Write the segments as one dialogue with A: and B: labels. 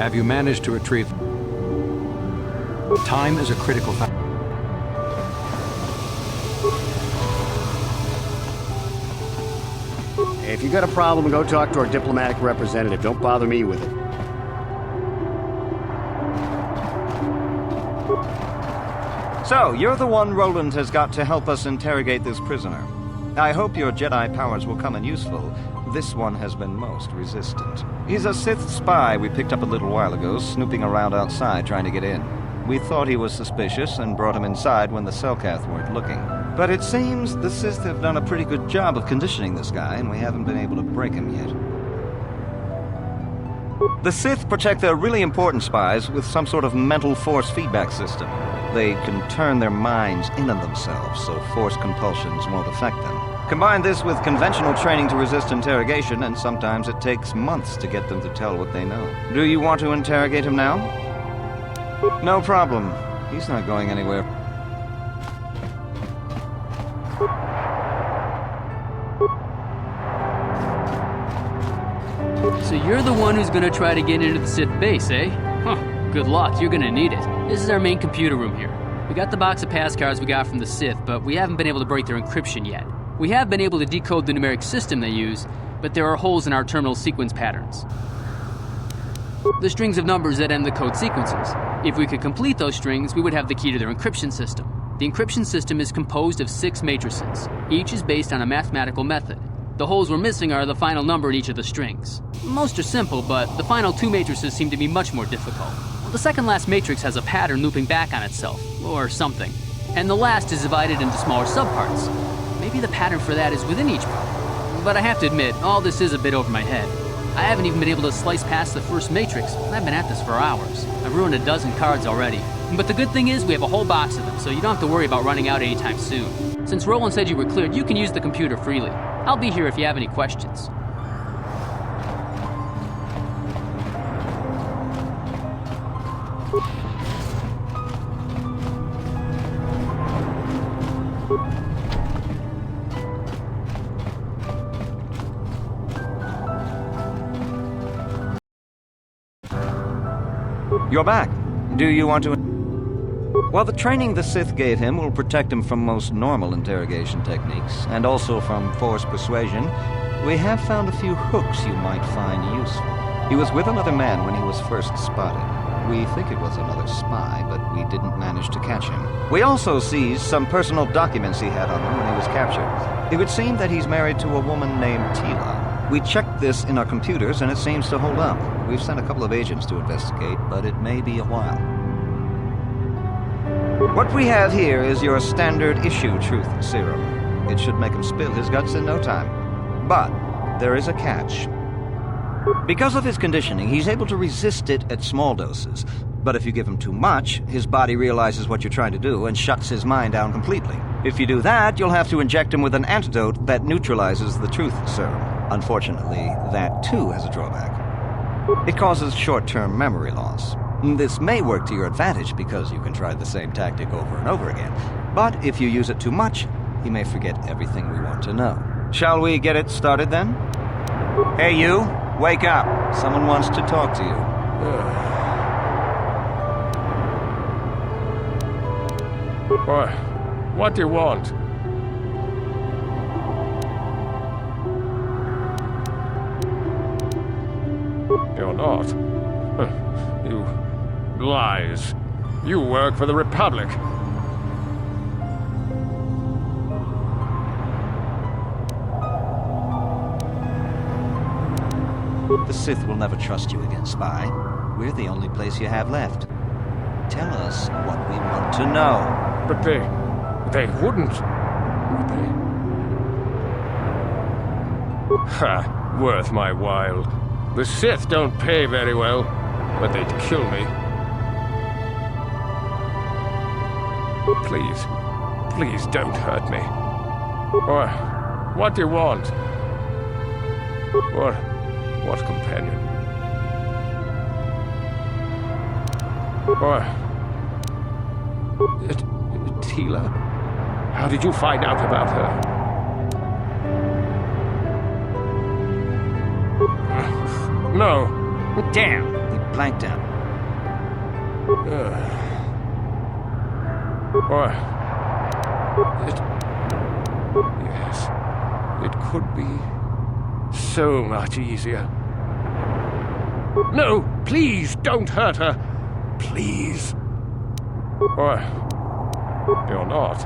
A: Have you managed to retrieve? Time is a critical factor.
B: If you got a problem, go talk to our diplomatic representative. Don't bother me with it.
C: So, you're the one Roland has got to help us interrogate this prisoner. I hope your Jedi powers will come in useful. This one has been most resistant. He's a Sith spy we picked up a little while ago, snooping around outside trying to get in. We thought he was suspicious and brought him inside when the Selkath weren't looking. But it seems the Sith have done a pretty good job of conditioning this guy, and we haven't been able to break him yet. The Sith protect their really important spies with some sort of mental force feedback system. They can turn their minds in on themselves, so force compulsions won't affect them. Combine this with conventional training to resist interrogation, and sometimes it takes months to get them to tell what they know. Do you want to interrogate him now? No problem. He's not going anywhere.
D: So you're the one who's gonna try to get into the Sith base, eh? Huh, good luck, you're gonna need it. This is our main computer room here. We got the box of passcards we got from the Sith, but we haven't been able to break their encryption yet. We have been able to decode the numeric system they use, but there are holes in our terminal sequence patterns. The strings of numbers that end the code sequences. If we could complete those strings, we would have the key to their encryption system. The encryption system is composed of 6 matrices. Each is based on a mathematical method. The holes we're missing are the final number in each of the strings. Most are simple, but the final 2 matrices seem to be much more difficult. The second last matrix has a pattern looping back on itself, or something. And the last is divided into smaller subparts. Maybe the pattern for that is within each part. But I have to admit, all this is a bit over my head. I haven't even been able to slice past the first matrix, and I've been at this for hours. I've ruined a dozen cards already. But the good thing is we have a whole box of them, so you don't have to worry about running out anytime soon. Since Roland said you were cleared, you can use the computer freely. I'll be here if you have any questions.
C: You're back. Do you want to... Well, the training the Sith gave him will protect him from most normal interrogation techniques, and also from forced persuasion. We have found a few hooks you might find useful. He was with another man when he was first spotted. We think it was another spy, but we didn't manage to catch him. We also seized some personal documents he had on him when he was captured. It would seem that he's married to a woman named Tila. We checked this in our computers, and it seems to hold up. We've sent a couple of agents to investigate, but it may be a while. What we have here is your standard issue truth serum. It should make him spill his guts in no time. But there is a catch. Because of his conditioning, he's able to resist it at small doses. But if you give him too much, his body realizes what you're trying to do and shuts his mind down completely. If you do that, you'll have to inject him with an antidote that neutralizes the truth serum. Unfortunately, that too has a drawback. It causes short-term memory loss. This may work to your advantage because you can try the same tactic over and over again. But if you use it too much, he may forget everything we want to know. Shall we get it started then? Hey you, wake up. Someone wants to talk to you.
E: What do you want? You're not. You lies. You work for the Republic.
C: The Sith will never trust you again, spy. We're the only place you have left. Tell us what we want to know.
E: But they wouldn't, would they? Ha! Worth my while. The Sith don't pay very well, but they'd kill me. Please, please don't hurt me. What do you want? What companion? Tila? How did you find out about her?
C: No. Damn, he blanked out.
E: Why? Yes. It could be so much easier. No, please don't hurt her. Please. Why? You're not.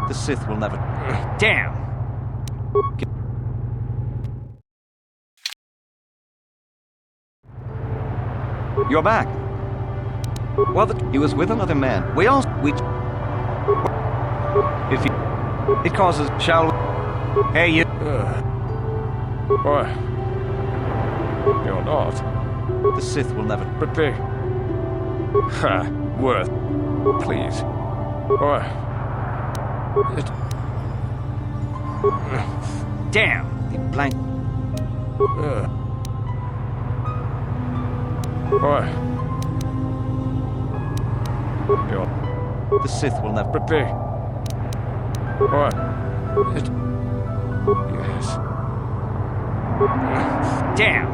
C: The Sith will never... Damn! You're back. Well, he was with another man. We... If you... It causes... Shall we... Hey, you...
E: Why? You're not.
C: The Sith will never...
E: But they... Ha! Worth. Please. Why? It...
C: Damn! The blank...
E: Why? You're...
C: The Sith will never...
E: But they... Why? It... Yes.
C: Damn!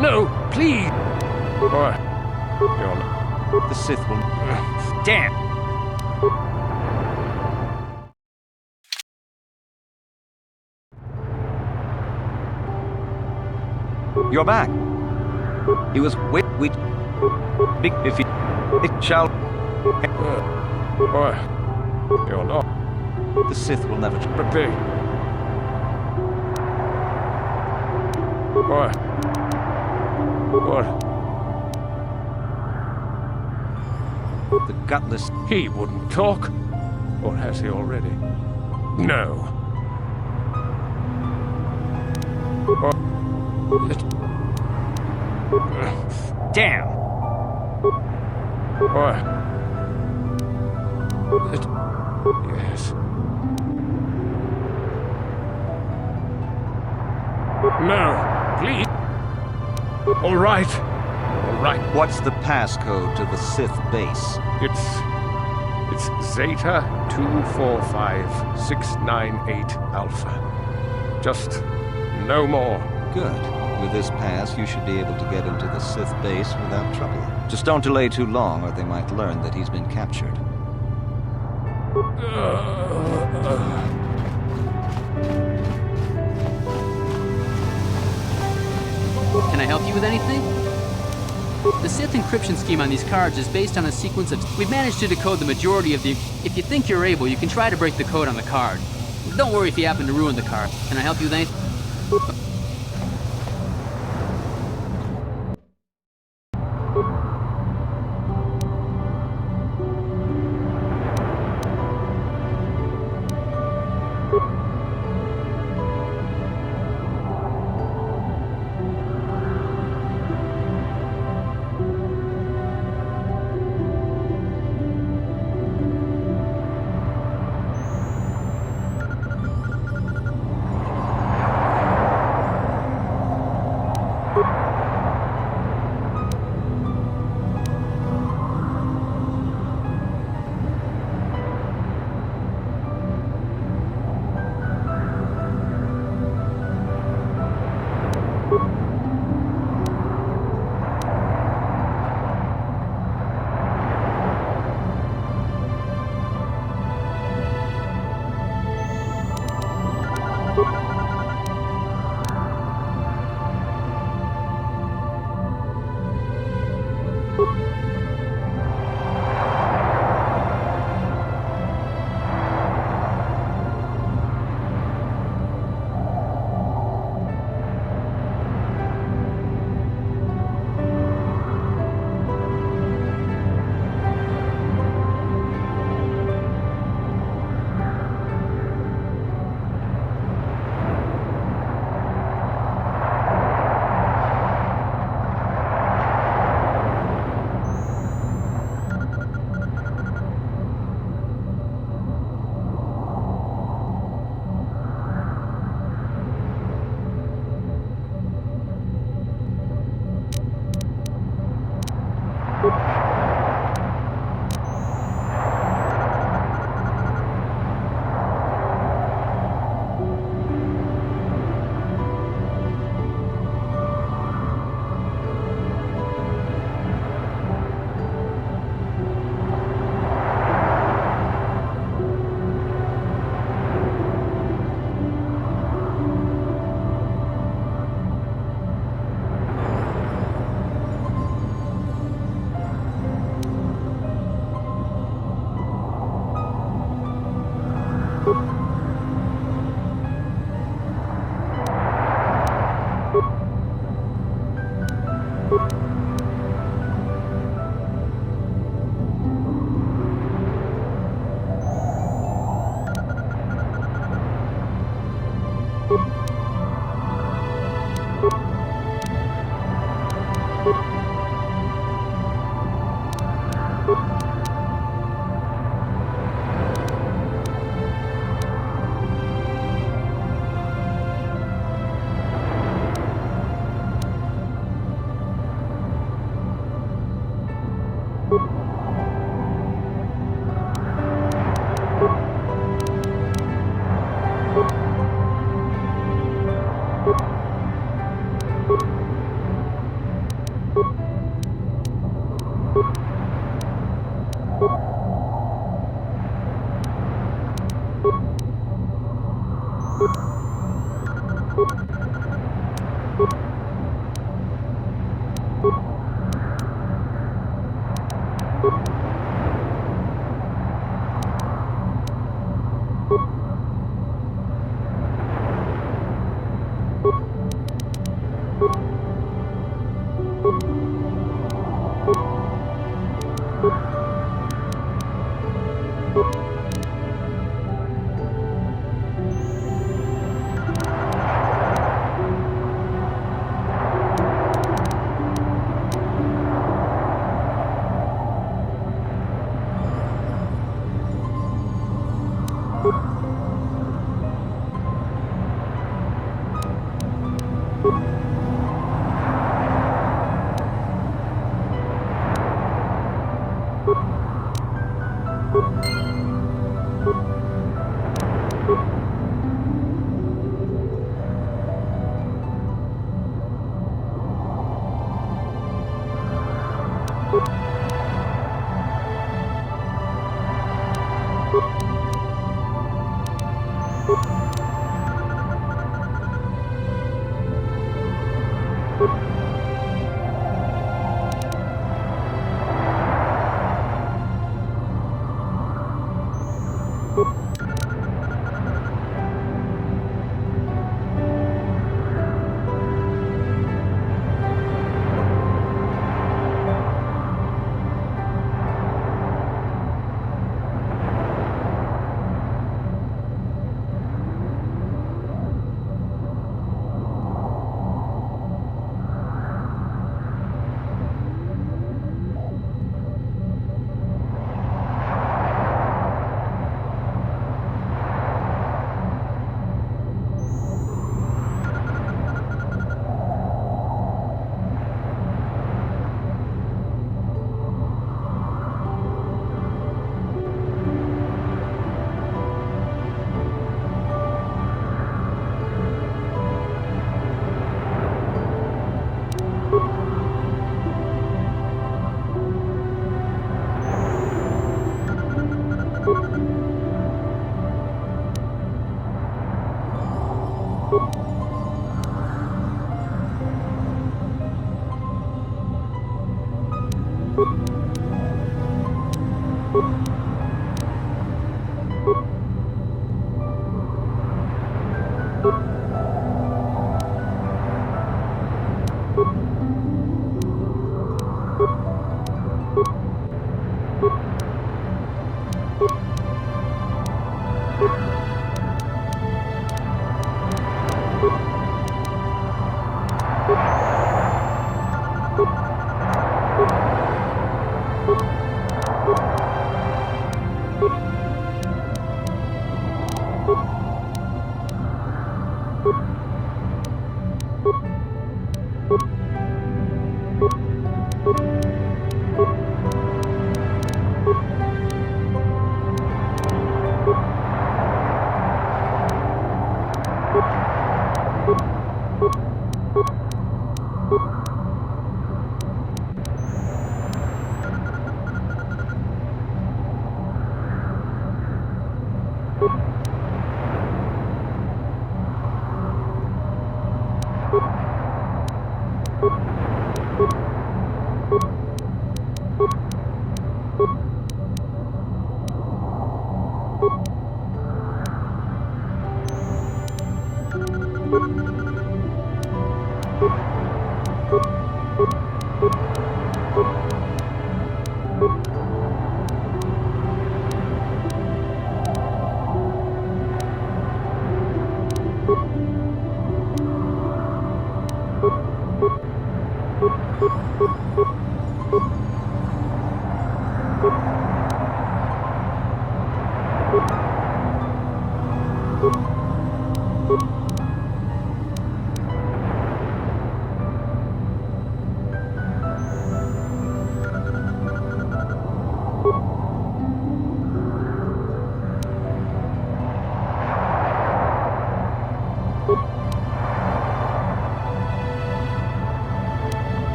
E: No, please! Why? You're not...
C: The Sith will... Damn! You're back. He was... We... Big... If you... It shall...
E: Why? You're not...
C: The Sith will never...
E: But they... Why? What?
C: The gutless...
E: He wouldn't talk. Or has he already? No. It...
C: Damn!
E: Why? It... Yes. No, please. All right. All right.
C: What's the passcode to the Sith base?
E: It's Zeta 245698 Alpha. Just no more.
C: Good. With this pass, you should be able to get into the Sith base without trouble. Just don't delay too long, or they might learn that he's been captured.
D: Can I help you with anything? The Sith encryption scheme on these cards is based on a sequence of... We've managed to decode the majority of the... If you think you're able, you can try to break the code on the card. Don't worry if you happen to ruin the card. Can I help you with anything?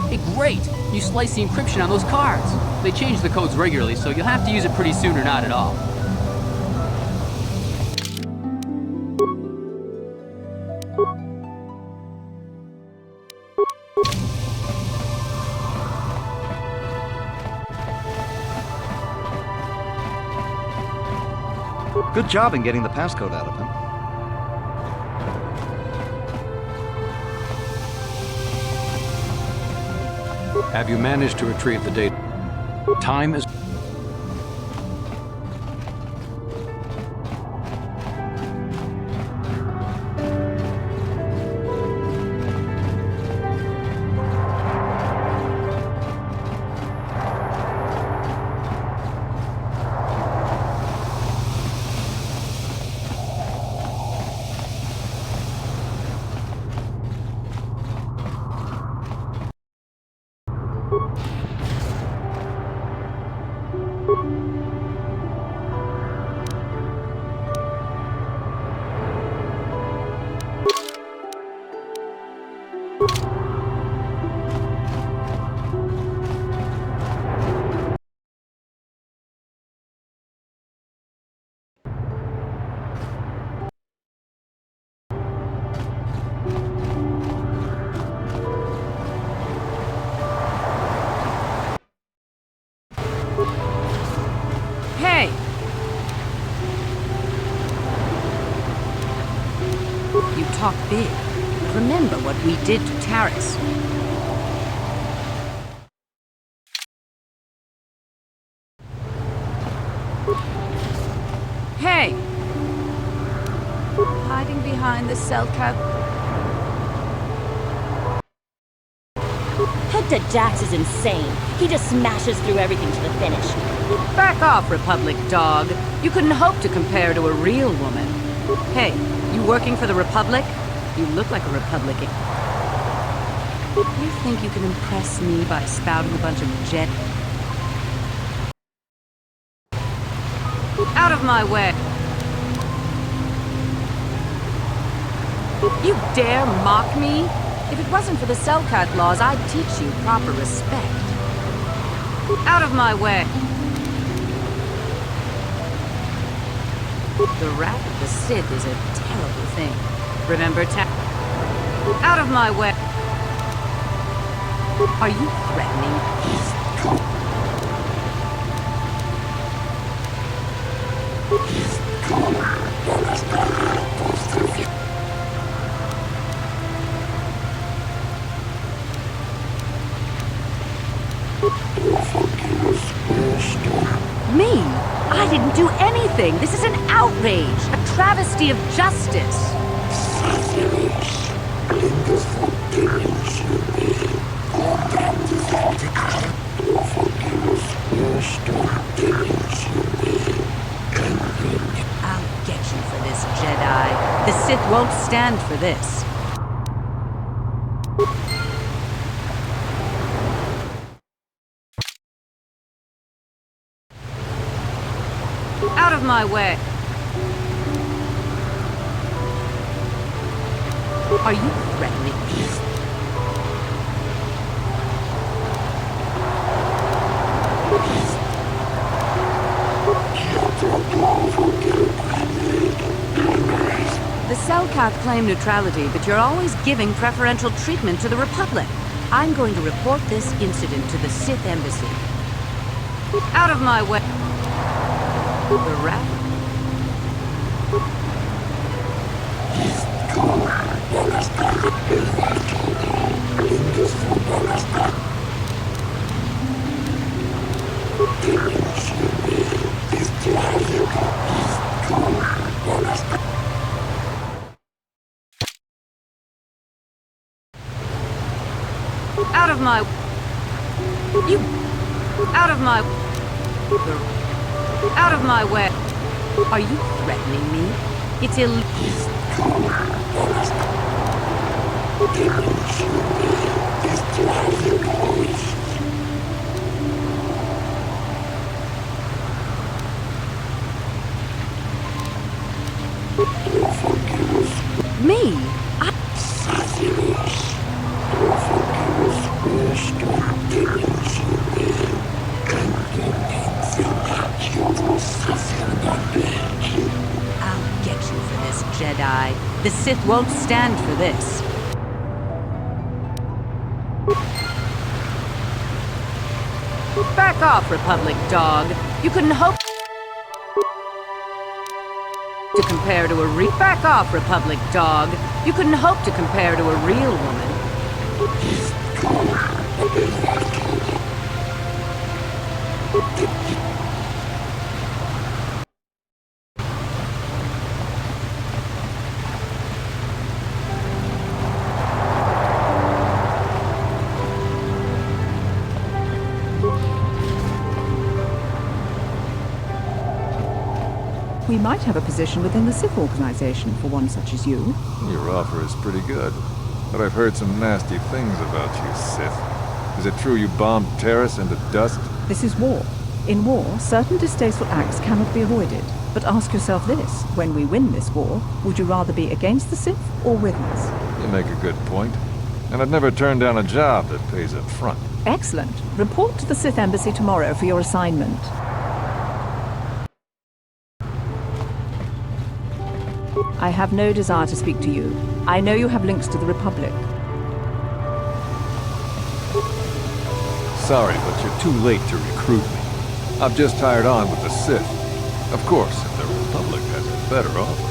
D: Hey, great! You slice the encryption on those cards. They change the codes regularly, so you'll have to use it pretty soon or not at all.
C: Good job in getting the passcode out of him.
A: Have you managed to retrieve the data? Time is...
F: Hey! You talk big. Remember what we did to Taris. Hey! Hiding behind the cell cat.
G: Hector Jax is insane. He just smashes through everything to the finish.
F: Back off, Republic dog. You couldn't hope to compare to a real woman. Hey, you working for the Republic? You look like a Republican. You think you can impress me by spouting a bunch of jet? Out of my way! You dare mock me? If it wasn't for the Selkat laws, I'd teach you proper respect. Out of my way! The wrath of the Sith is a terrible thing. Remember Out of my way! Are you threatening? Me? I didn't do anything. This is an outrage, a travesty of justice. I'll get you for this, Jedi. The Sith won't stand for this. Out of my way. Are you threatening me? The Selkath claim neutrality, but you're always giving preferential treatment to the Republic. I'm going to report this incident to the Sith Embassy. Out of my way. The rat. Out of my... You... Out of my... Out of my way. Are you threatening me? It's Me? I'll get you for this, Jedi. The Sith won't stand for this. Back off, Republic dog. You couldn't hope to compare to a Back off, Republic dog. You couldn't hope to compare to a real woman.
H: We might have a position within the Sith organization for one such as you.
I: Your offer is pretty good, but I've heard some nasty things about you, Sith. Is it true you bombed Terrace into dust?
H: This is war. In war, certain distasteful acts cannot be avoided. But ask yourself this, when we win this war, would you rather be against the Sith or with us?
I: You make a good point. And I'd never turn down a job that pays up front.
H: Excellent. Report to the Sith Embassy tomorrow for your assignment. I have no desire to speak to you. I know you have links to the Republic.
I: Sorry, but you're too late to recruit me. I've just hired on with the Sith. Of course, if the Republic has a better offer.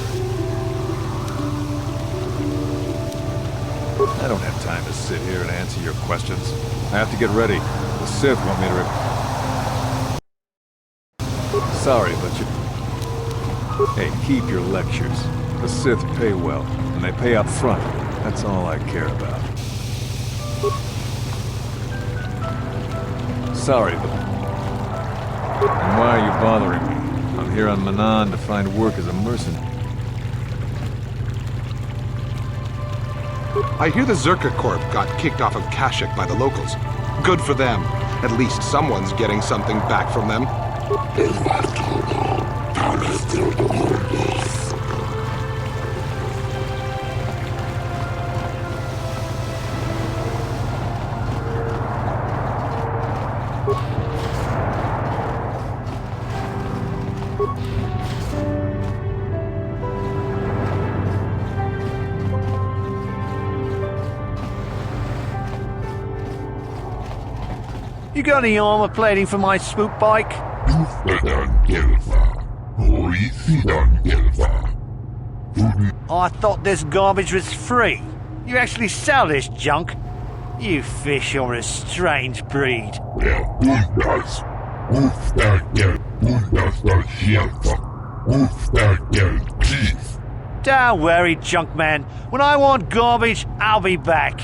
I: I don't have time to sit here and answer your questions. I have to get ready. The Sith want me to Sorry, but you... Hey, keep your lectures. The Sith pay well, and they pay up front. That's all I care about. sorry, but... And why are you bothering me? I'm here on Manan to find work as a mercenary.
J: I hear the Zerka Corp got kicked off of Kashyyyk by the locals. Good for them. At least someone's getting something back from them.
B: You got any armor plating for my swoop bike? I thought this garbage was free. You actually sell this junk? You fish are a strange breed. Don't worry, Junkman. When I want garbage, I'll be back.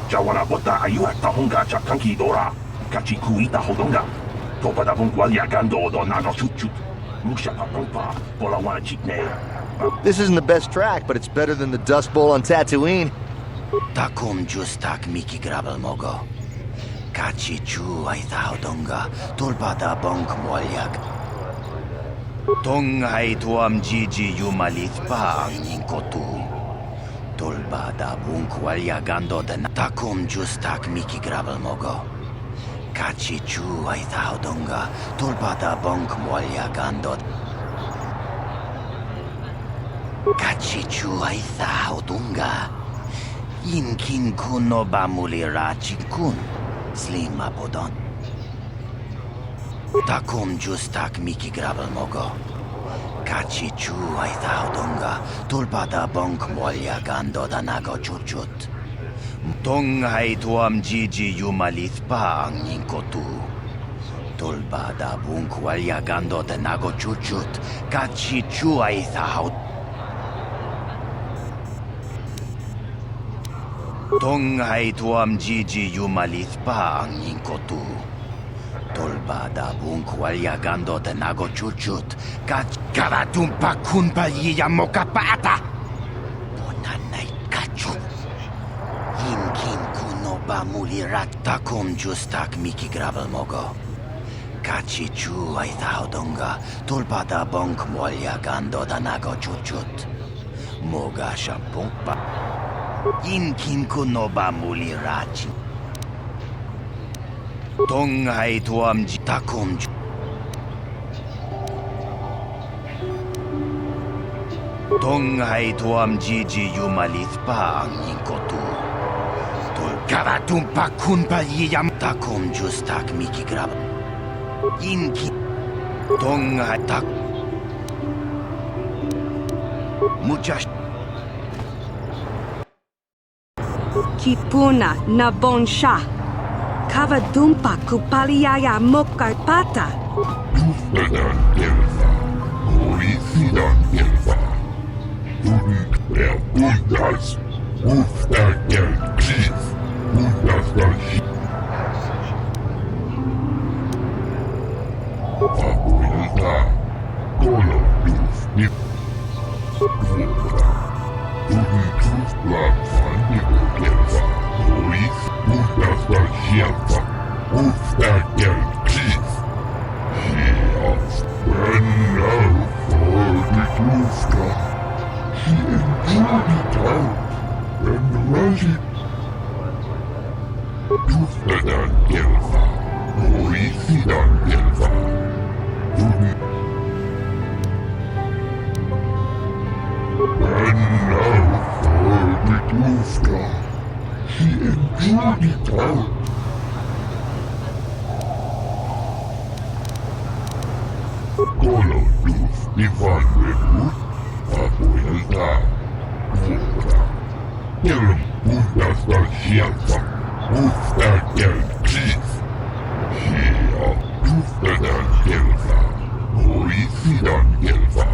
K: Jawana bota ayuha tahonga chakanki dora. Kachi kuita hodonga. Topa da vongwa yagando do nago chuchut. Musha patompa. Polawana chitne.
C: This isn't the best track, but it's better than the Dust Bowl on Tatooine.
L: Takum justak miki grabel mogo. Kachichu ay taudonga, tulpada bonk molyag. Tonghay tuam jiji yumalit pa ang ningkotu. Tulpada bunk walyagando den takum justak miki grabel mogo. Kachichu ay taudonga, tulpada bonk molyagando. Kachichu ay taudonga. Inkin kuno bamulira chikun. Slim apodon. Takum justak miki grabel mogo. Kachichu ay taudonga, tulpada bonk molya gando danago chuchut. Tonghay tuam jiji yumalit pa ang ningkotu. Tulpada bunk walya gando danago chuchut. Kachichu ay taud. Tonghay tuam jiji yumalit pa ang ningkotu. Tolbada bunk walyagando de nago chuchut. Karatumpa kunpa yiyamokapata. Bonanay kachu. Hinkin kuno ba mulirat takum justak miki grabel mogo. Kachichu ay taudonga. Tolbada bunk walyagando de nago chuchut. Moga shampung pa. Inkin kuno ba mulirachi. Tonghay tuam takum. Tonghay tuam jiji yumalit pa ang ningkotu. Karatumpa kunpa yiyam takum justak miki grab. Inkin tonghay tak. Muchas.
F: Kipuna na bonsha. Kavadumpa kupaliaya mokarpata.
K: Uftadan Elfa, Horicidan Elfa. Puntas, Uftadan Chief, Puntas del Fabuelta, Colodus, Nip, Vuelta. Unitus Plan Fandigo Elfa, Horis, Puntas del Elfa, Uftadan Chief. Heals, Brenna, Fortituska. She enjoyed it out, and Raji. Uftadan Elfa, Horicidan Elfa. Brenna, Fortituska. She enjoyed it out. Colodus, Ivan Rebut, Fabuelta, Vuelta. Elm Puntas del Elfa, Uftadan Chief. Heal, Uftadan Elfa, Horicidan Elfa.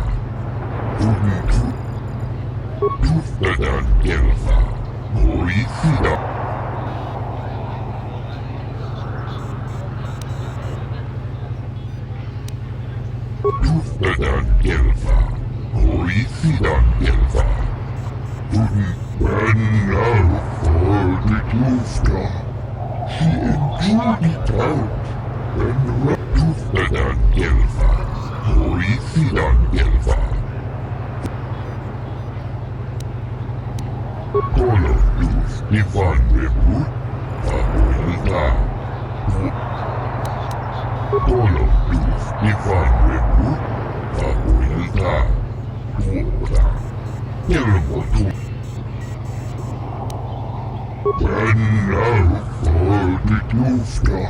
K: Uftadan Elfa, Horicidan. Uftadan Elfa, Horicidan Elfa. Brenna, Fortituska. She enjoyed it out, and Uftadan Elfa, Horicidan Elfa. Colodus, Ivan Rebut, Fabuelta. Colodus, Ivan Rebut, Fabuelta. Vuelta. Elmotu. Brenna, Fortituska.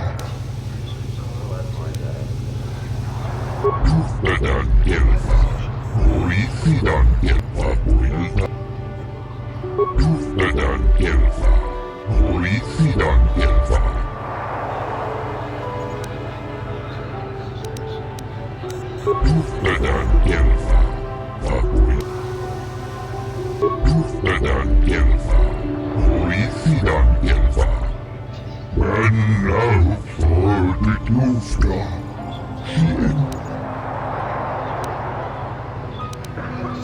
K: Uftadan Elfa, Horicidan Elfa. Vuelta. Uftadan Elfa, Horicidan Elfa. Uftadan Elfa, Fabuelta. Uftadan Elfa, Horicidan Elfa. Brenna, Fortituska. She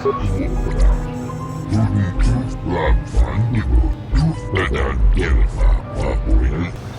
K: Vuelta. Unitus Plan Fandigo, Uftadan Elfa, Fabuelta.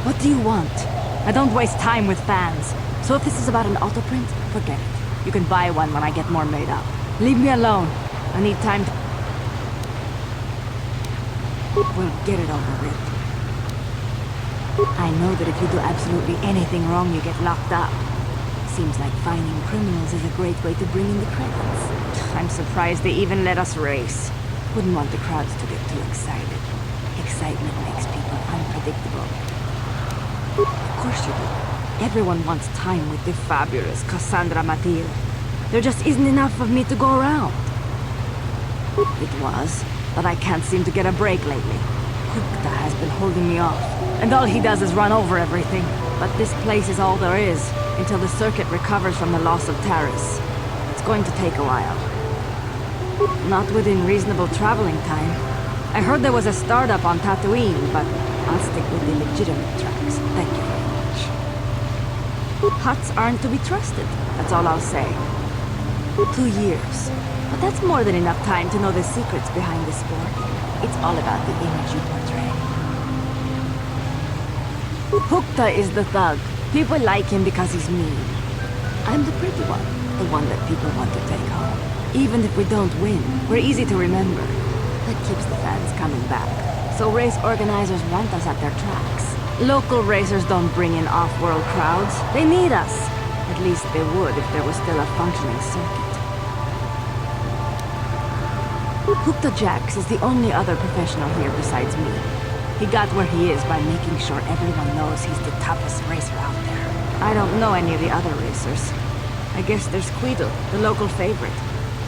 F: What do you want? I don't waste time with fans. So if this is about an auto print, forget it. You can buy one when I get more made up. Leave me alone. I need time to... We'll get it over with. I know that if you do absolutely anything wrong, you get locked up. Seems like finding criminals is a great way to bring in the credits. I'm surprised they even let us race. Wouldn't want the crowds to get too excited. Excitement makes people unpredictable. Of course you do. Everyone wants time with the fabulous Cassandra Matilde. There just isn't enough of me to go around. It was, but I can't seem to get a break lately. Hukta has been holding me off, and all he does is run over everything. But this place is all there is, until the circuit recovers from the loss of Taris. It's going to take a while. Not within reasonable traveling time. I heard there was a startup on Tatooine, but I'll stick with the legitimate tracks. Thank you very much. Huts aren't to be trusted, that's all I'll say. 2 years. But that's more than enough time to know the secrets behind the sport. It's all about the image you portray. Hukta is the thug. People like him because he's mean. I'm the pretty one, the one that people want to take home. Even if we don't win, we're easy to remember. That keeps the fans coming back. So race organizers want us at their tracks. Local racers don't bring in off-world crowds. They need us. At least they would if there was still a functioning circuit. Hukta Jax is the only other professional here besides me. He got where he is by making sure everyone knows he's the toughest racer out there. I don't know any of the other racers. I guess there's Quidel, the local favorite.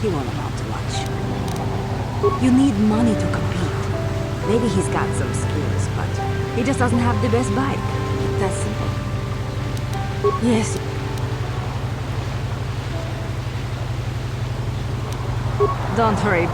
F: He won't amount to much. You need money to compete. Maybe he's got some skills, but he just doesn't have the best bike. That's simple. Yes. Don't hurry.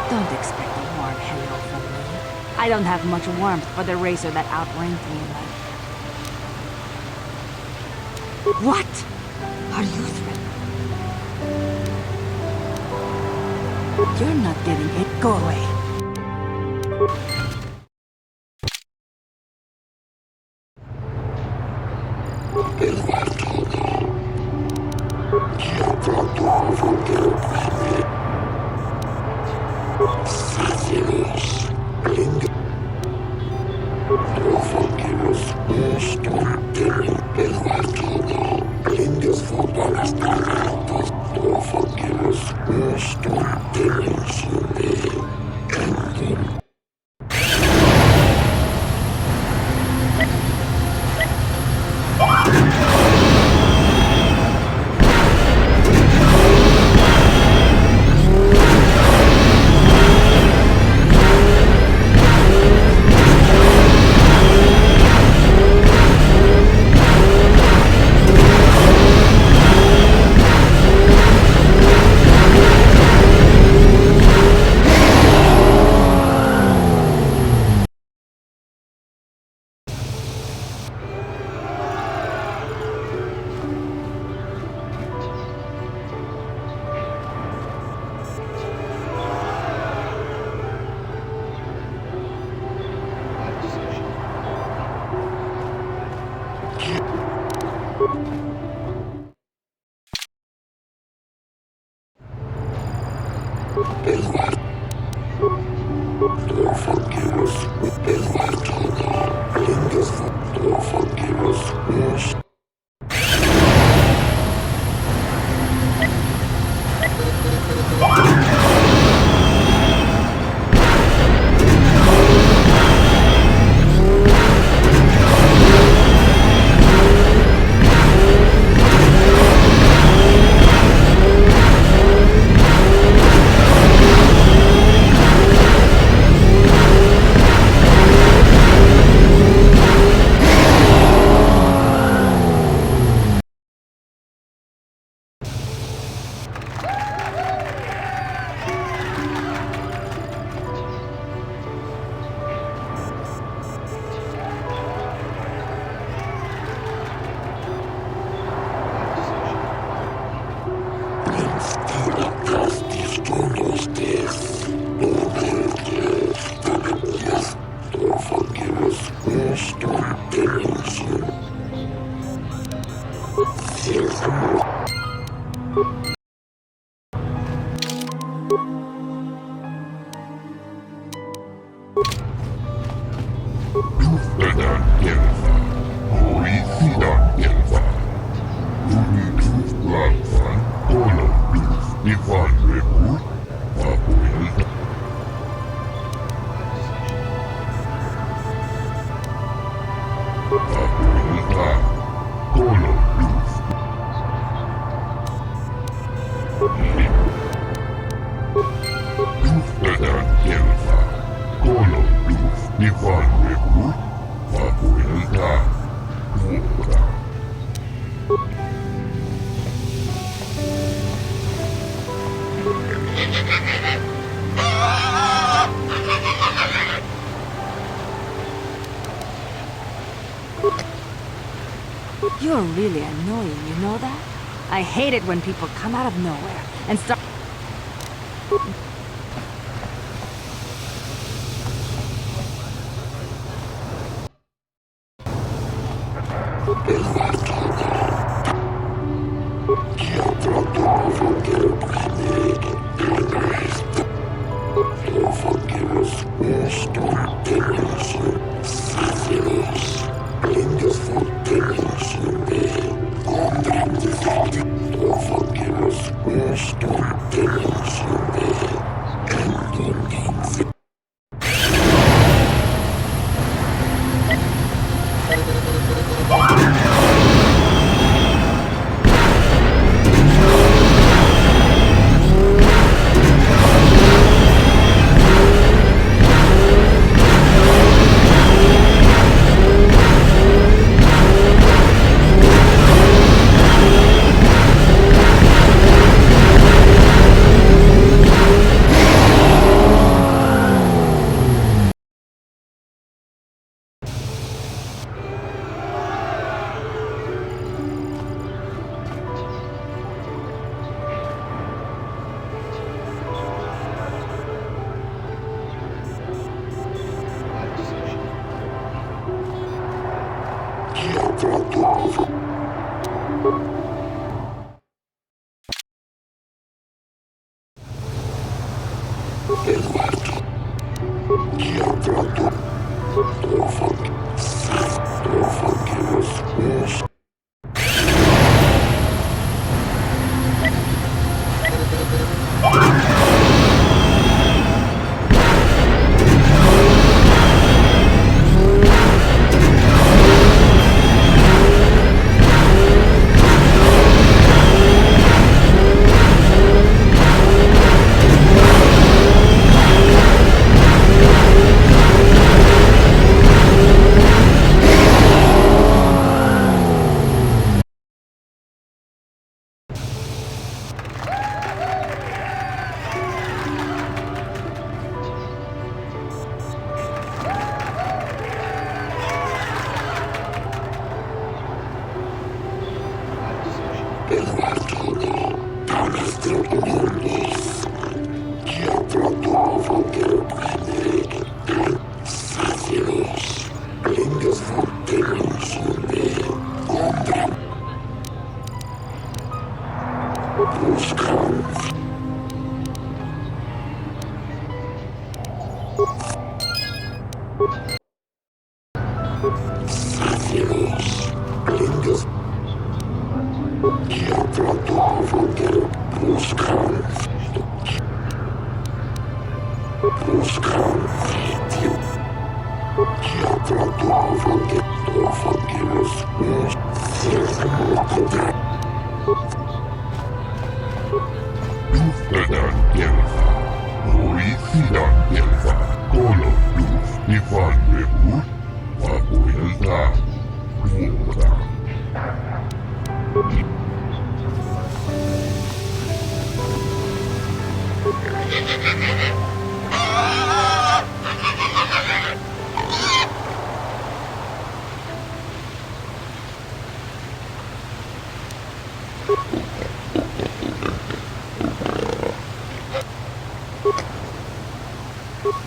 F: Don't expect a warm hello from me. I don't have much warmth for the racer that outranked me in life. What? Are you threatening? You're not getting it. Go away.
M: Forgive us,
F: You're really annoying, you know that? I hate it when people come out of nowhere and start...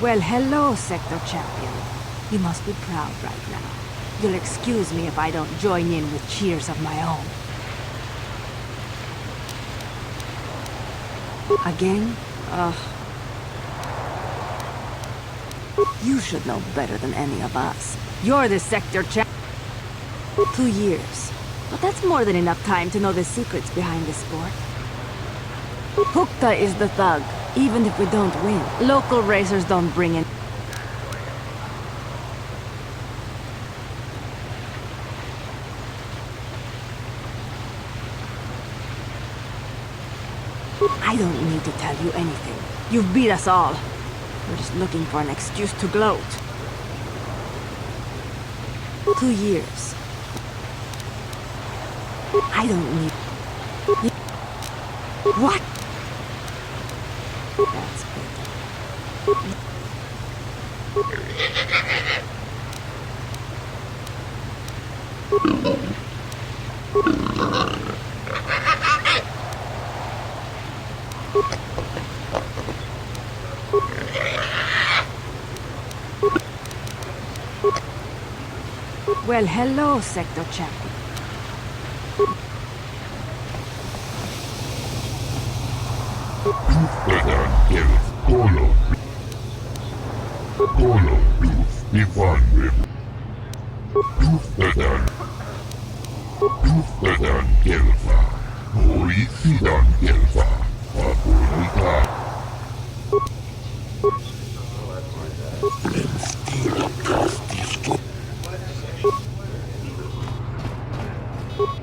F: Well, hello, Sector Champion. You must be proud right now. You'll excuse me if I don't join in with cheers of my own. Again? Ugh. You should know better than any of us. You're the Sector Champ. 2 years. But that's more than enough time to know the secrets behind the sport. Hukta is the thug, even if we don't win. Local racers don't bring in... I don't need to tell you anything. You've beat us all. We're just looking for an excuse to gloat. 2 years. I don't need... What? That's good. Well, hello, Sector Champion.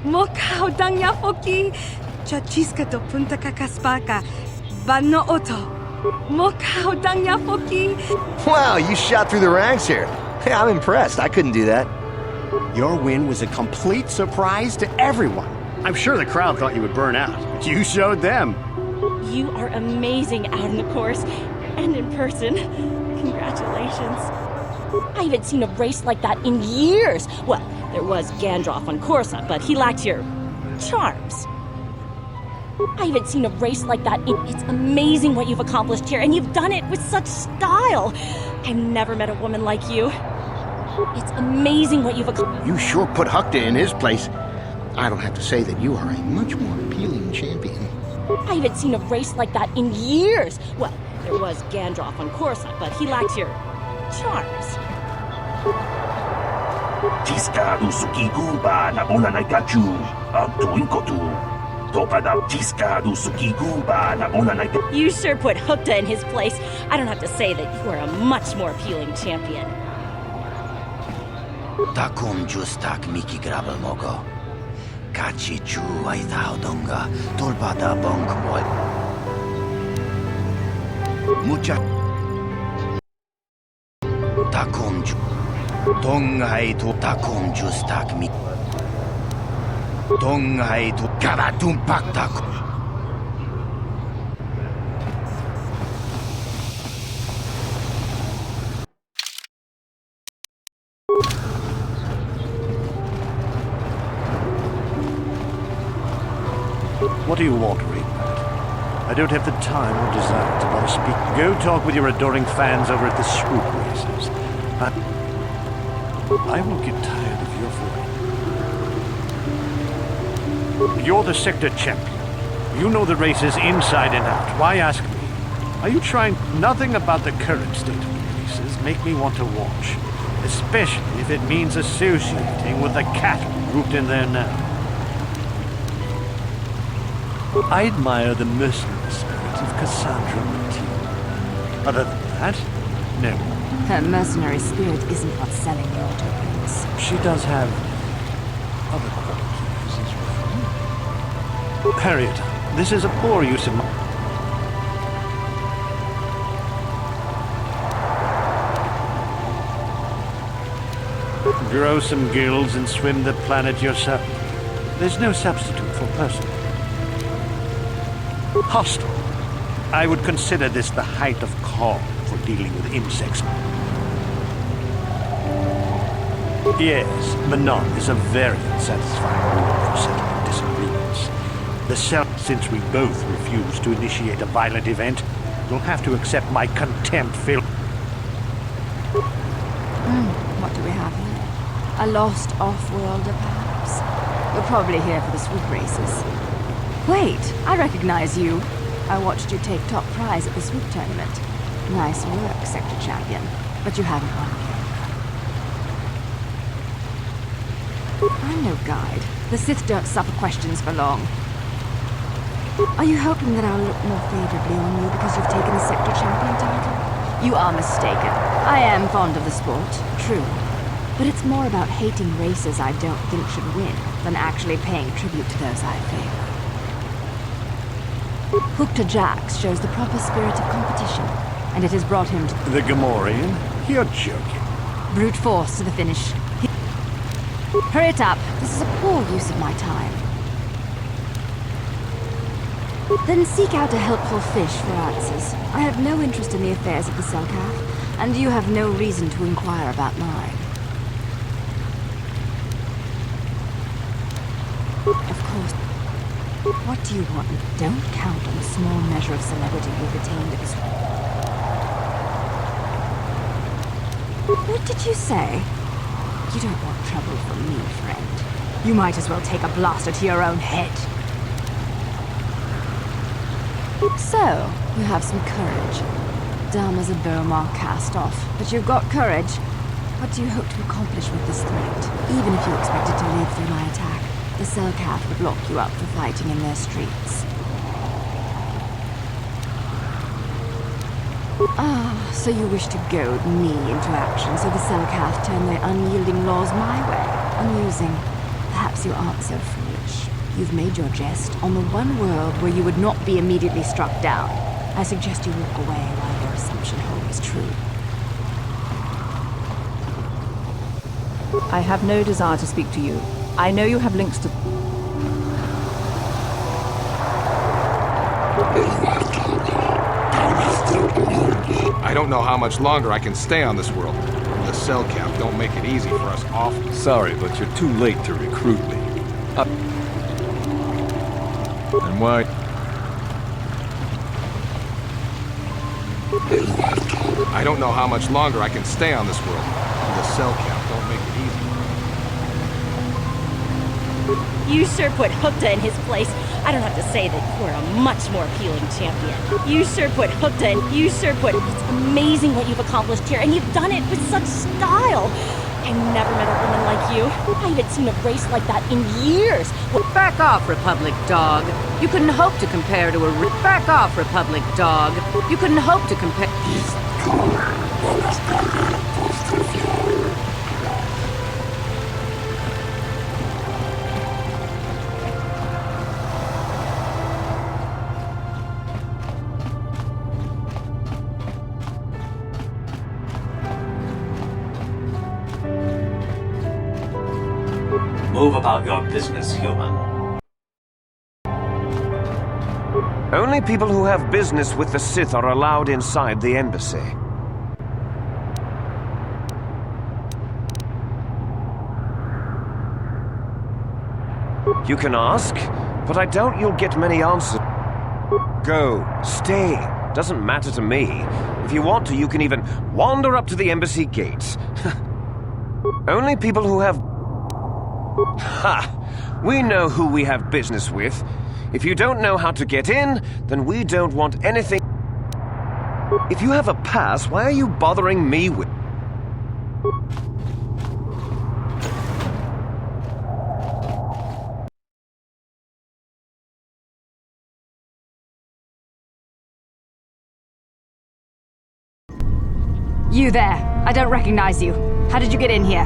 M: Mokau dangya foki, chachiska to punta kakaspaka, bano oto. Mokau dangya foki.
N: Wow, you shot through the ranks here. Hey, I'm impressed. I couldn't do that.
O: Your win was a complete surprise to everyone. I'm sure the crowd thought you would burn out, but you showed them.
G: You are amazing out on the course and in person. Congratulations. I haven't seen a race like that in years. Well, there was Gandalf on Corsa, but he lacked your charms. I haven't seen a race like that in... It's amazing what you've accomplished here, and you've done it with such style. I've never met a woman like you. It's amazing what you've accomplished.
O: You sure put Hukta in his place. I don't have to say that you are a much more appealing champion.
G: I haven't seen a race like that in years. Well, there was Gandalf on Corsa, but he lacked your charms.
K: Tiska du sukiguba na bona na gachu tuinkotu. Topada tiska du sukiguba na bona na.
G: You sure put Hukta in his place. I don't have to say that you are a much more appealing champion.
L: Takum justak miki grabel mogo. Kachi chu ai donga. Tolpada bonk boy. Mucha. Takum ju. Tongai to takum justak mi. Tongai to karatum paktak.
B: What do you want, Ringbat? I don't have the time or desire to bother speak. Go talk with your adoring fans over at the Swoop Races. I won't get tired of your voice. You're the Sector Champion. You know the races inside and out. Why ask me? Are you trying... Nothing about the current state of the races make me want to watch. Especially if it means associating with the cattle grouped in there now. I admire the mercenary spirit of Cassandra Martin. Other than that, no.
F: Her mercenary spirit isn't what's selling the autoplanes.
B: She does have other qualities as well. Harriet, this is a poor use of my... Grow some gills and swim the planet yourself. There's no substitute for personal. Hostile. I would consider this the height of calm for dealing with insects. Yes, Manon is a very unsatisfying rule for settling disagreements. The self, since we both refuse to initiate a violent event, will have to accept my contempt for...
F: What do we have here? A lost off-worlder, perhaps? You're probably here for the swoop races. Wait, I recognize you. I watched you take top prize at the swoop tournament. Nice work, Sector Champion. But you haven't won yet. I'm no guide. The Sith don't suffer questions for long. Are you hoping that I'll look more favorably on you because you've taken the Sector Champion title? You are mistaken. I am fond of the sport, true. But it's more about hating races I don't think should win than actually paying tribute to those I favor. Hookta Jax shows the proper spirit of competition, and it has brought him to...
B: The Gamorrean? You're joking.
F: Brute force to the finish. Hurry it up. This is a poor use of my time. Then seek out a helpful fish for answers. I have no interest in the affairs of the Selkath, and you have no reason to inquire about mine. Of course. What do you want? Don't count on the small measure of celebrity you've attained at this... What did you say? You don't want trouble from me, friend. You might as well take a blaster to your own head. So, you have some courage. Dumb as a bowmark cast off, but you've got courage. What do you hope to accomplish with this threat? Even if you expected to live through my attack, the Selkath would lock you up for fighting in their streets. Ah, so you wish to goad me into action so the Selkath turn their unyielding laws my way. Amusing. Perhaps you aren't so foolish. You've made your jest on the one world where you would not be immediately struck down. I suggest you walk away while your assumption holds true.
H: I have no desire to speak to you. I know you have links to...
J: I don't know how much longer I can stay on this world. The Selkath don't make it easy for us often.
I: Sorry, but you're too late to recruit me. And why?
J: I don't know how much longer I can stay on this world. The Selkath don't make it easy.
G: You sure put Hookta in his place. I don't have to say that you're a much more appealing champion. You sure put Hookta in. You sure put... It's amazing what you've accomplished here, and you've done it with such style. I never met a woman like you. I haven't seen a race like that in years.
F: Back off, Republic dog. You couldn't hope to compare to a... Back off, Republic dog. You couldn't hope to compare...
P: Move about your business, human.
Q: Only people who have business with the Sith are allowed inside the embassy. You can ask, but I doubt you'll get many answers. Go, stay, doesn't matter to me. If you want to, you can even wander up to the embassy gates. Only people who have... Ha! We know who we have business with. If you don't know how to get in, then we don't want anything... If you have a pass, why are you bothering me with...
R: You there. I don't recognize you. How did you get in here?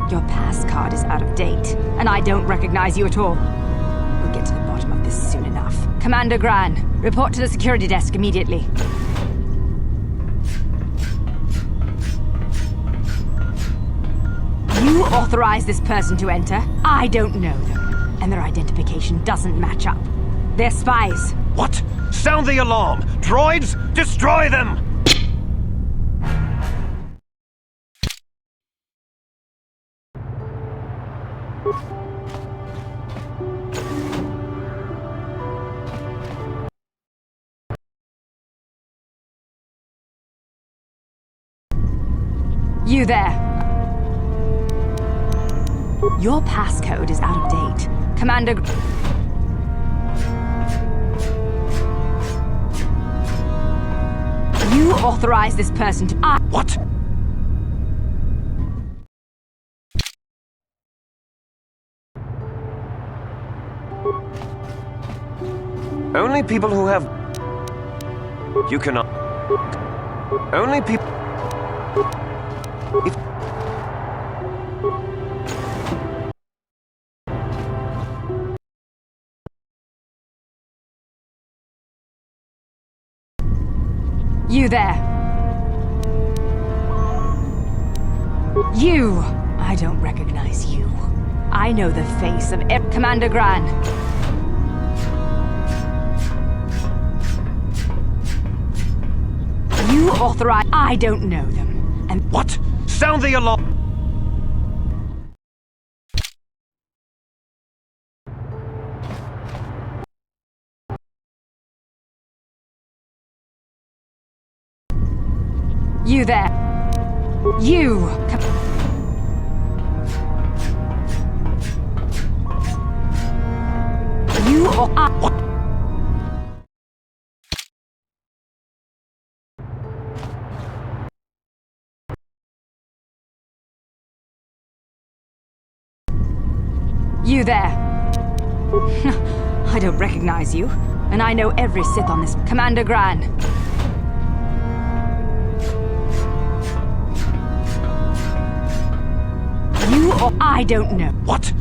R: Your pass card is out of date, and I don't recognize you at all. We'll get to the bottom of this soon enough. Commander Gran, report to the security desk immediately. You authorized this person to enter. I don't know them, and their identification doesn't match up. They're spies.
Q: What? Sound the alarm! Droids, destroy them!
R: You there. Your passcode is out of date. Commander... You authorized this person to...
Q: What? Only people who have... You cannot... Only people... If...
R: You there. You! I don't recognize you. I know the face of Commander Gran. You authorize... I don't know them. And...
Q: What? Sound the alarm!
R: You there. You! You or
Q: What?
R: You there. I don't recognize you, and I know every Sith on this. Commander Gran. You or I don't know.
Q: What?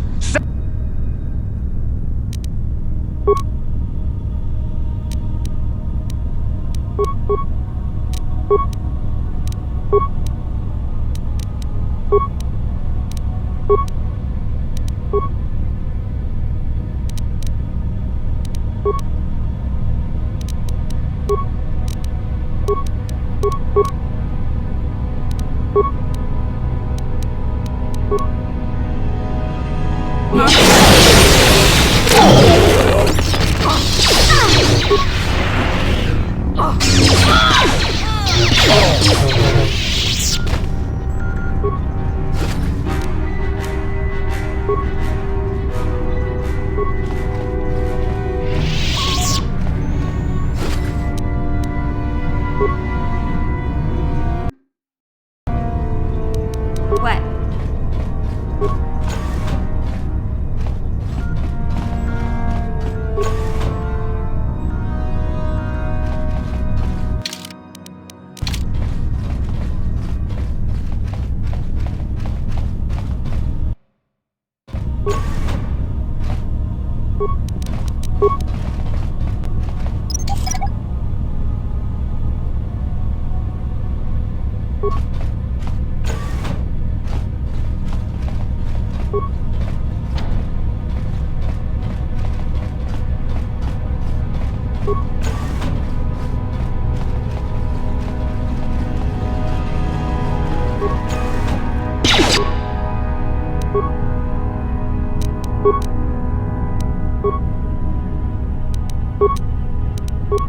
F: What?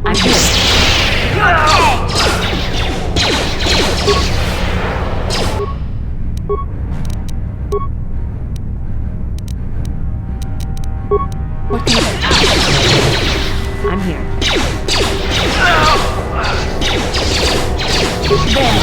F: I'm What can I... I'm here. There.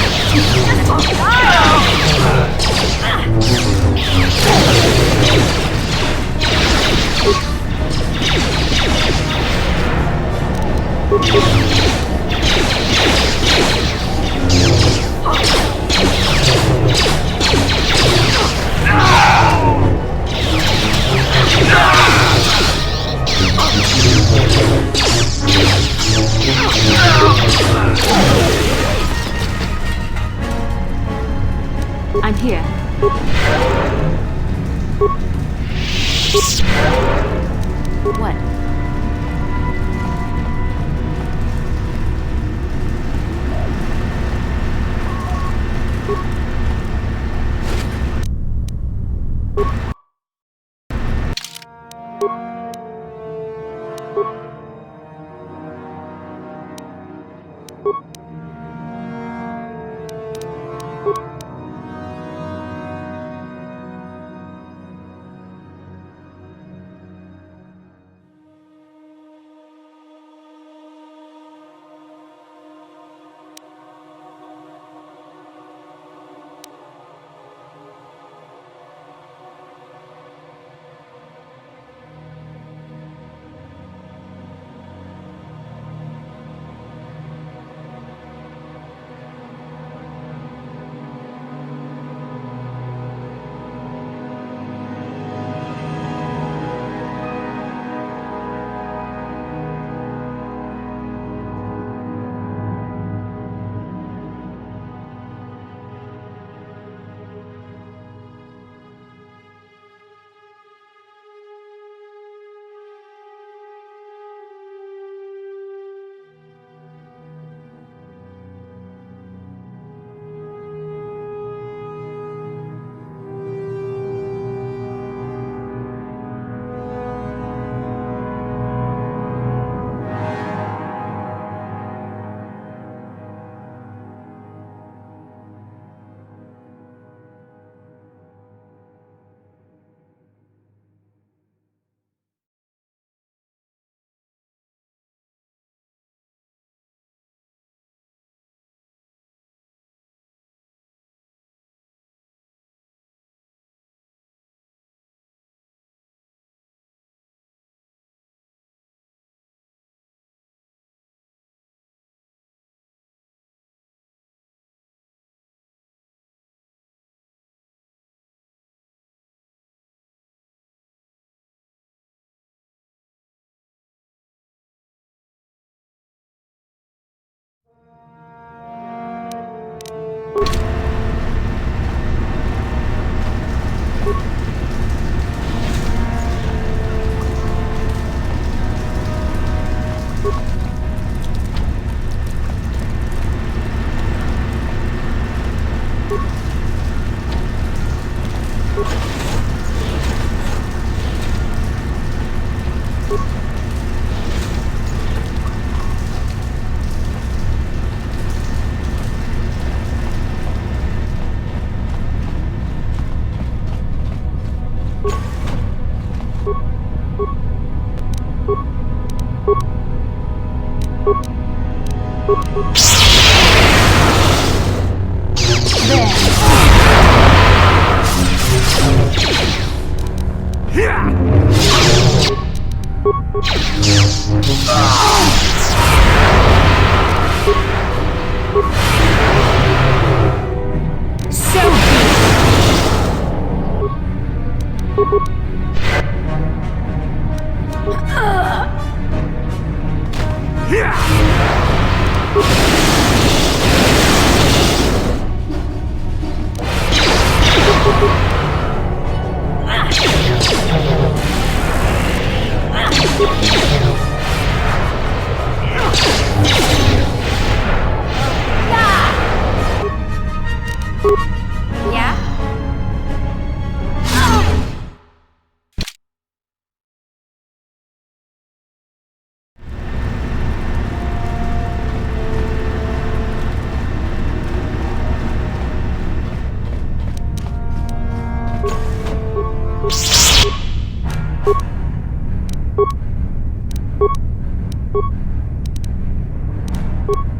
F: Yeah?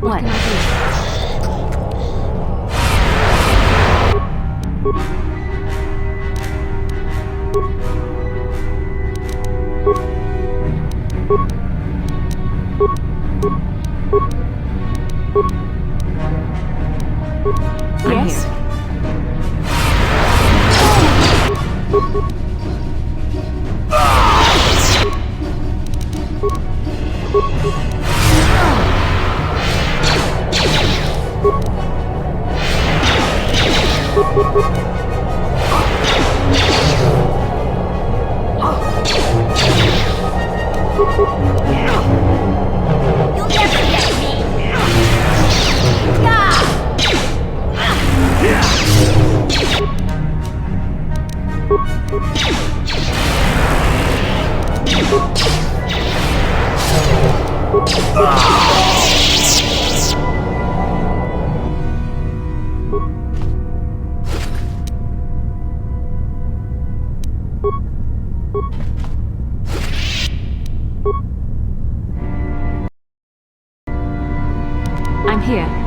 F: What can I do?
H: Yes?
F: You'll never get me!
R: I'm here.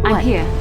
R: I'm here.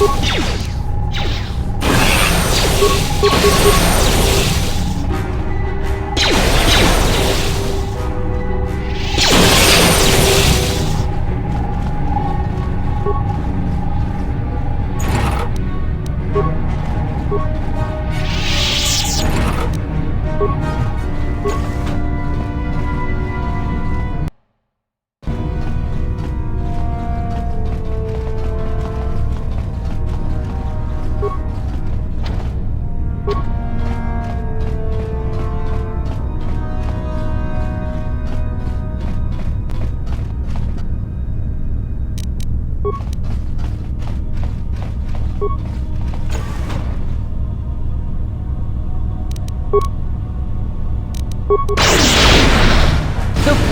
R: The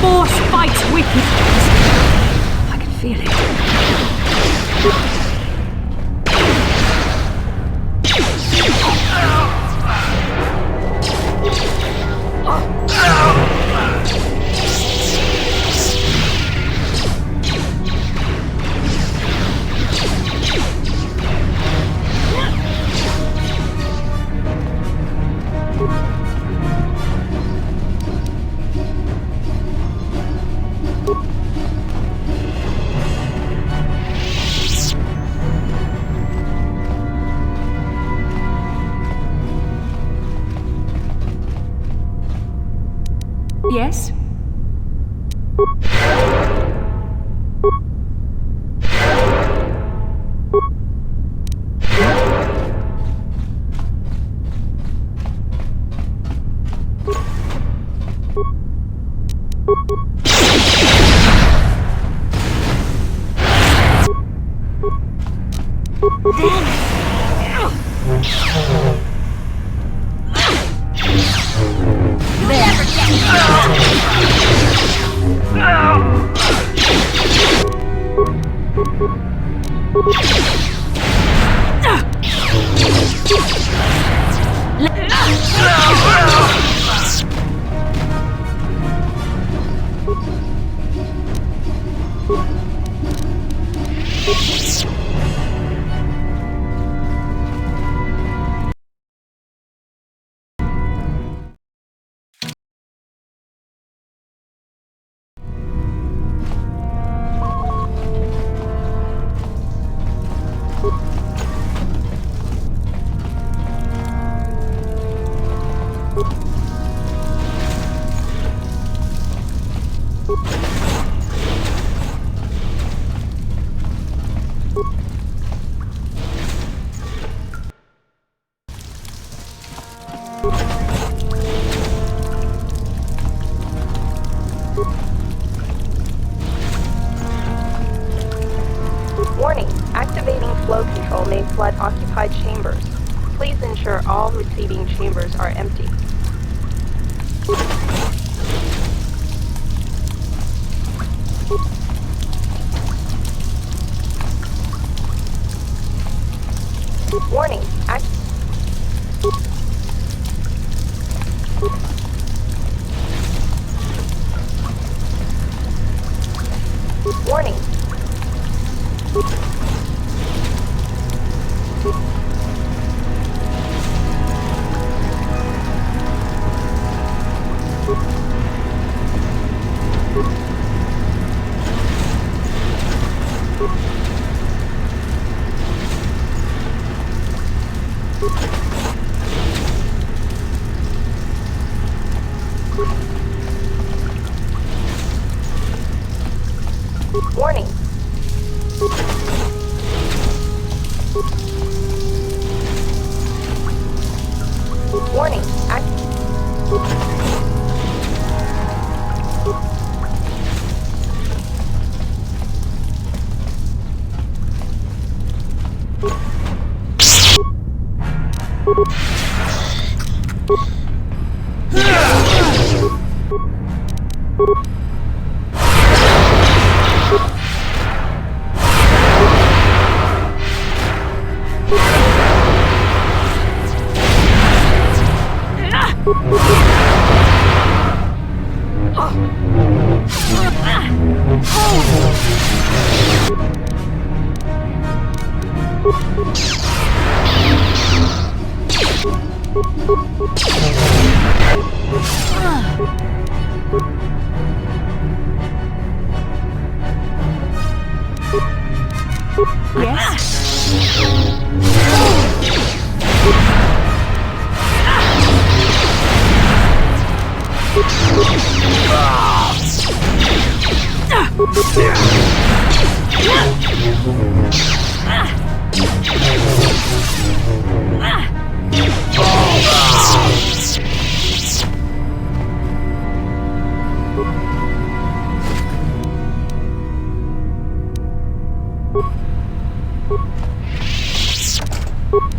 R: Force fights with me. I can feel it. Yes?
S: Warning, activating flow control may flood occupied chambers. Please ensure all receiving chambers are empty. Warning, Warning. Warning. Warning.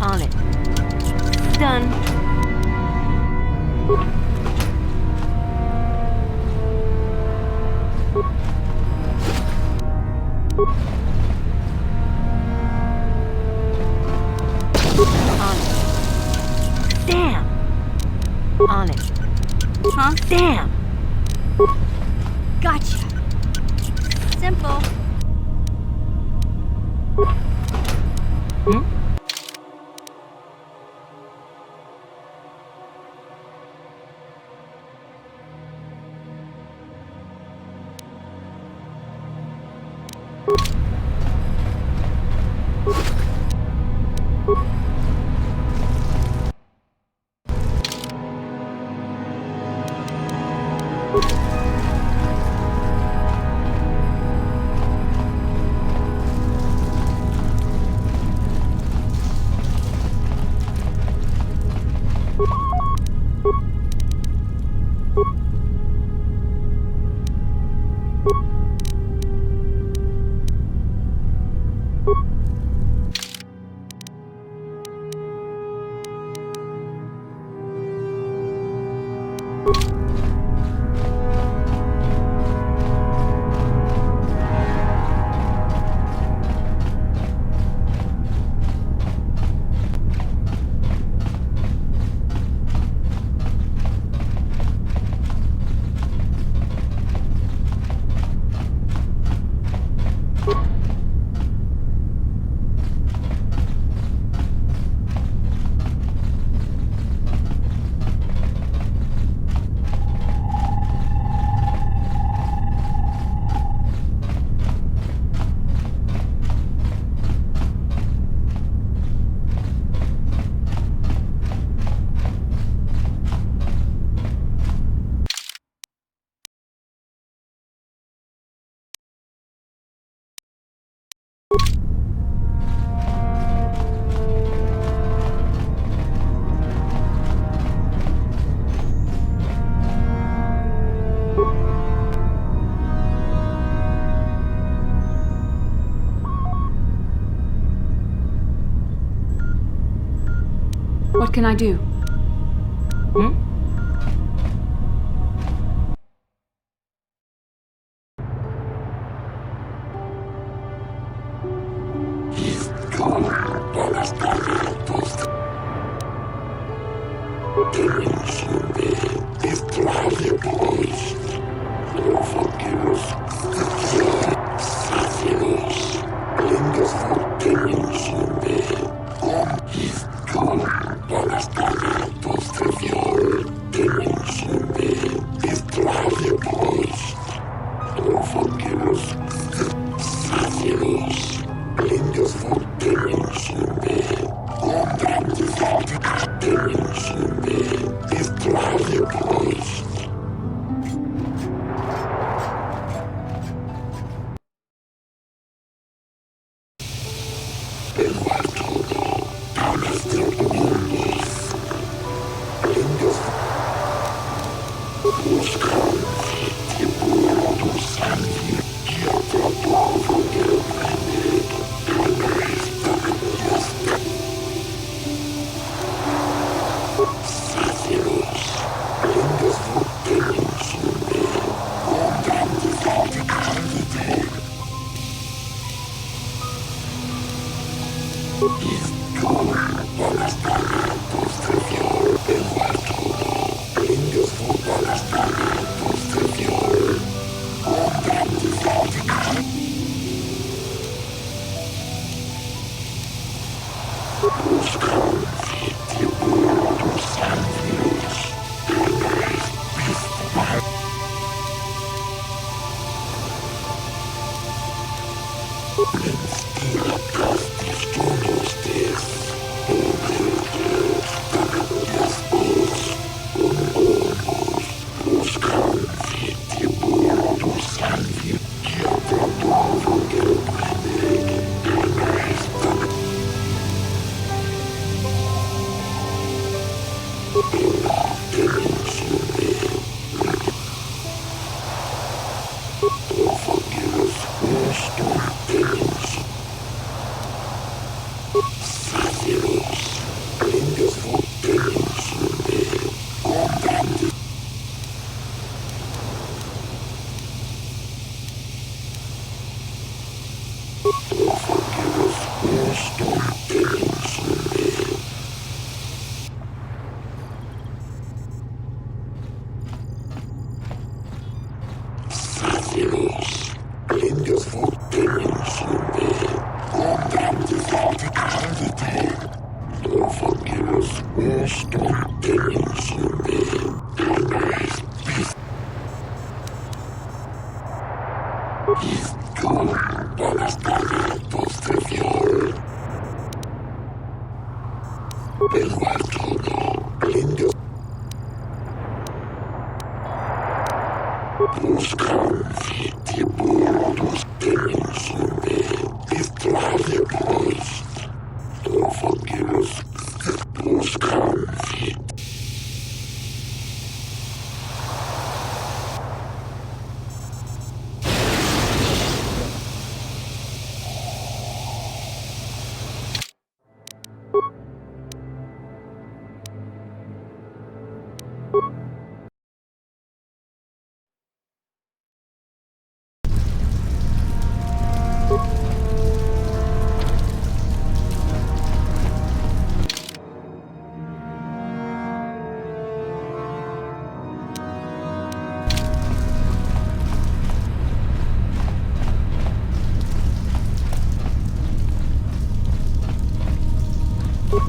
F: On it. Done. On it. Damn. On it. Huh? Damn. Gotcha. Simple. Hmm? What can I do? Hmm?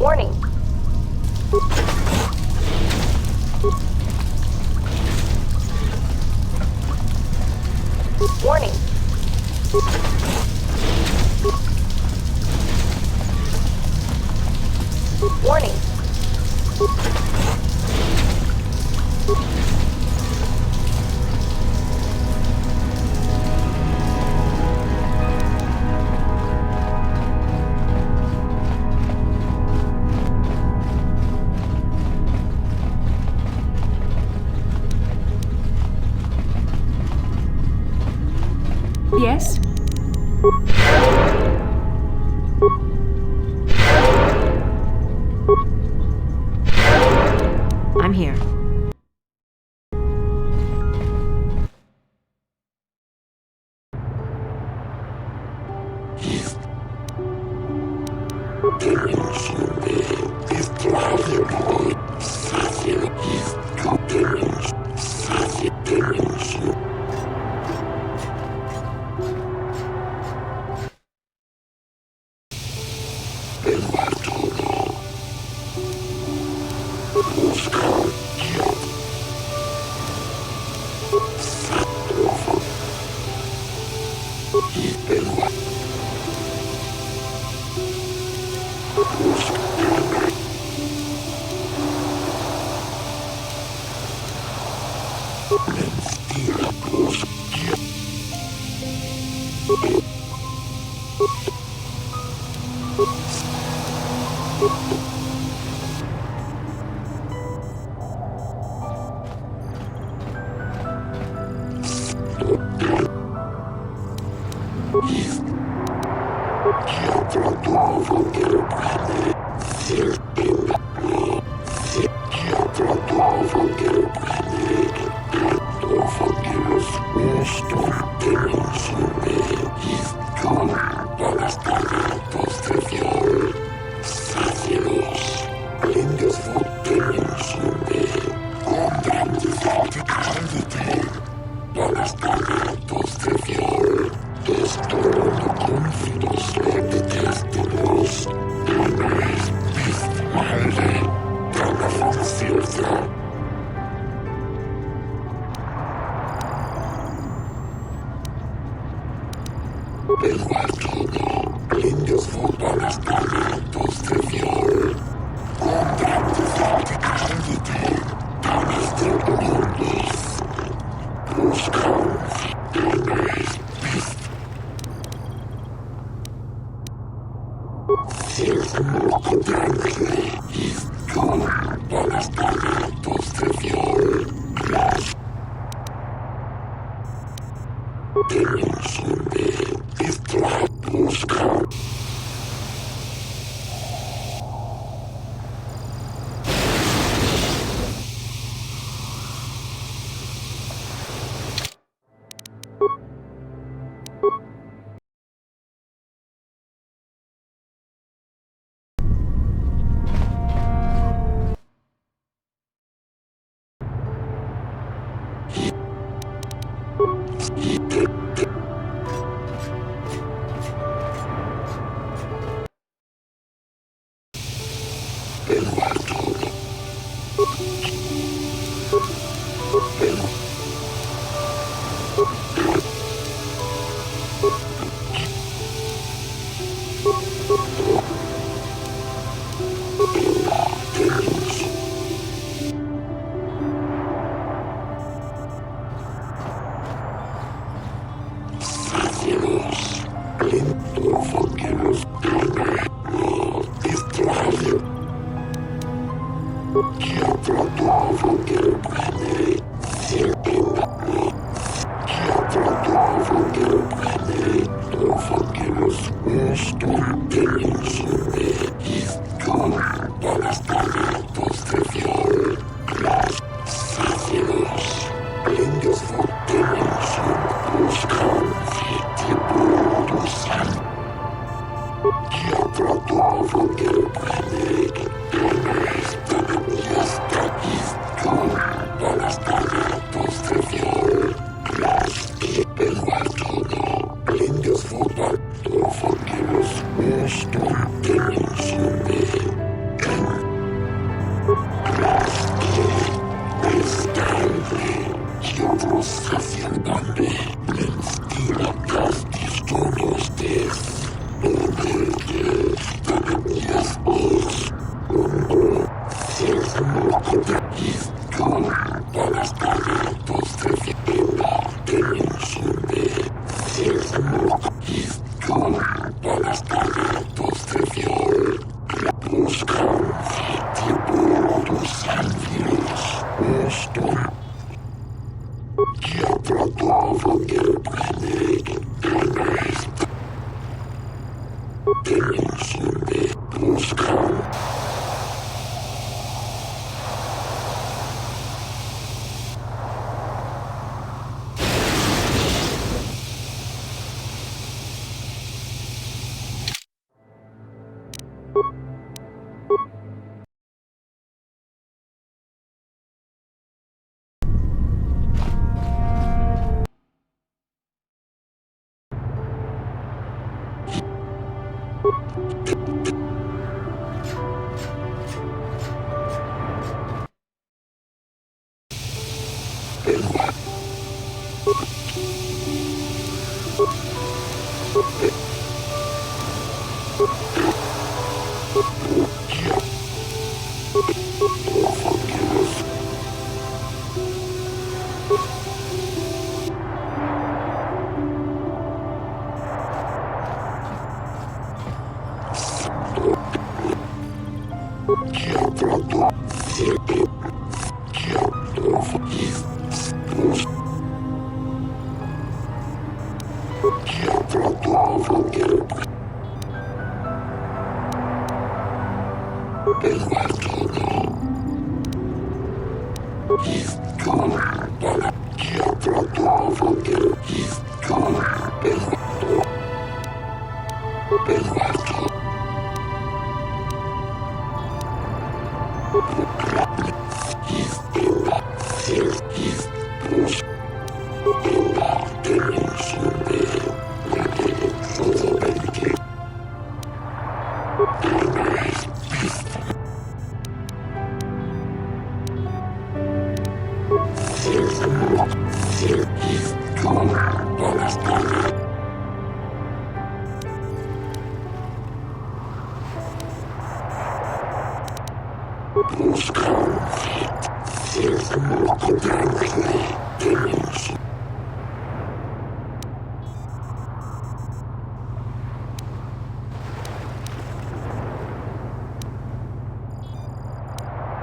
S: Warning. Warning. Warning.
H: Yes?
F: I'm here.
T: Posterior,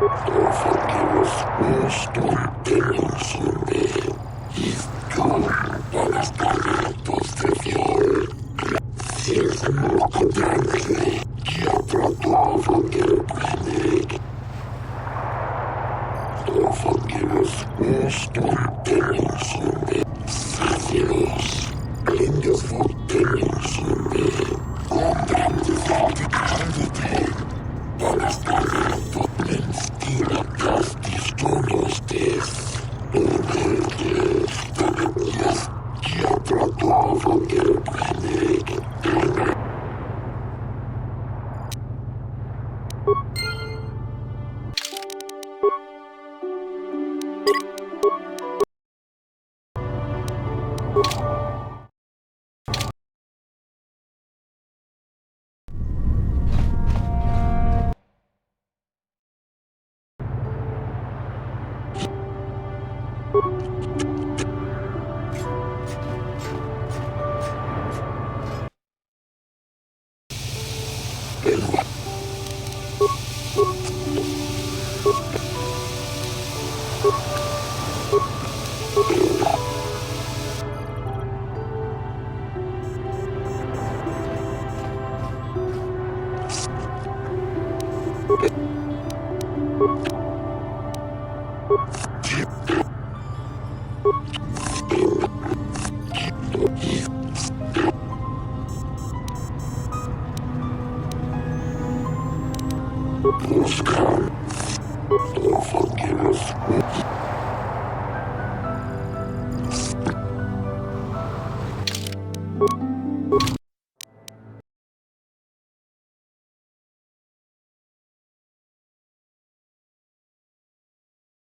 T: Don't forgive us.